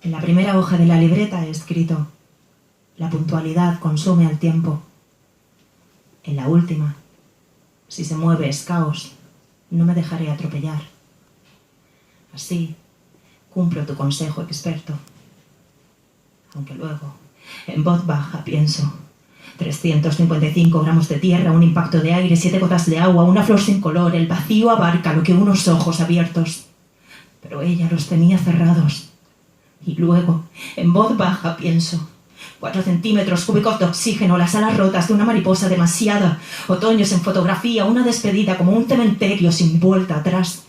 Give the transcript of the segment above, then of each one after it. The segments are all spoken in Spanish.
En la primera hoja de la libreta he escrito: la puntualidad consume al tiempo. En la última: si se mueve es caos, no me dejaré atropellar. Así, cumplo tu consejo experto. Aunque luego, en voz baja, pienso: 355 gramos de tierra, un impacto de aire, 7 gotas de agua, una flor sin color, el vacío abarca lo que unos ojos abiertos. Pero ella los tenía cerrados. Y luego, en voz baja, pienso: 4 centímetros cúbicos de oxígeno, las alas rotas de una mariposa demasiada, otoños en fotografía, una despedida como un cementerio sin vuelta atrás.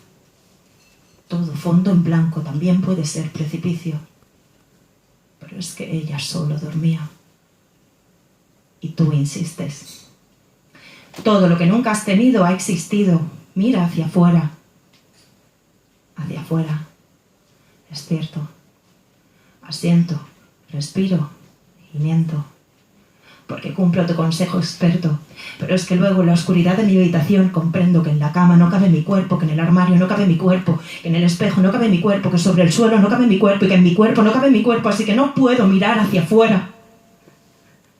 Todo fondo en blanco también puede ser precipicio. Pero es que ella solo dormía. Y tú insistes. Todo lo que nunca has tenido ha existido. Mira hacia afuera. Hacia afuera. Es cierto. Asiento, respiro y miento. Porque cumplo tu consejo experto. Pero es que luego en la oscuridad de mi habitación comprendo que en la cama no cabe mi cuerpo, que en el armario no cabe mi cuerpo, que en el espejo no cabe mi cuerpo, que sobre el suelo no cabe mi cuerpo y que en mi cuerpo no cabe mi cuerpo, así que no puedo mirar hacia afuera.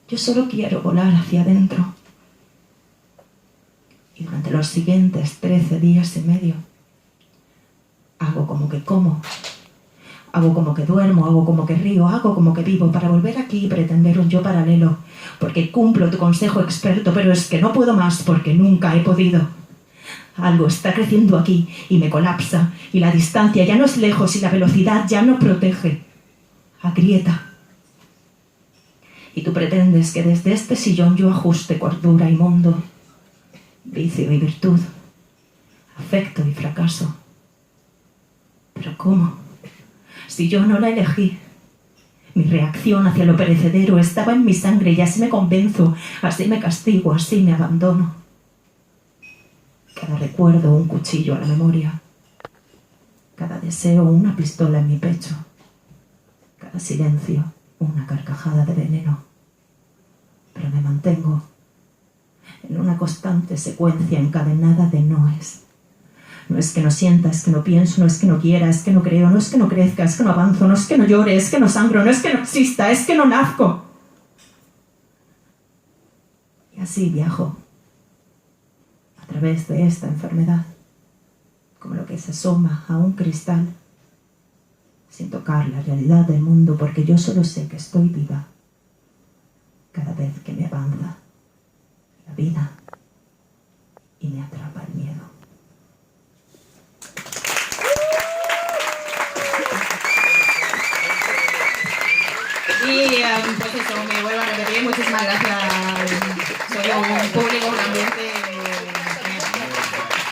Yo solo quiero volar hacia adentro. Y durante los siguientes 13 días y medio, hago como que como, hago como que duermo, hago como que río, hago como que vivo para volver aquí y pretender un yo paralelo, porque cumplo tu consejo experto, pero es que no puedo más porque nunca he podido. Algo está creciendo aquí y me colapsa, y la distancia ya no es lejos y la velocidad ya no protege, agrieta. Y tú pretendes que desde este sillón yo ajuste cordura y mundo, vicio y virtud, afecto y fracaso. ¿Pero cómo? Si yo no la elegí. Mi reacción hacia lo perecedero estaba en mi sangre y así me convenzo, así me castigo, así me abandono. Cada recuerdo un cuchillo a la memoria, cada deseo una pistola en mi pecho, cada silencio una carcajada de veneno. Pero me mantengo en una constante secuencia encadenada de noes. No es que no sienta, es que no pienso, no es que no quiera, es que no creo, no es que no crezca, es que no avanzo, no es que no llore, es que no sangro, no es que no exista, es que no nazco. Y así viajo a través de esta enfermedad, como lo que se asoma a un cristal, sin tocar la realidad del mundo, porque yo solo sé que estoy viva cada vez que me avanza la vida y me atrapa el miedo. Y pues eso, me vuelvo a repetir, muchísimas gracias. Soy un público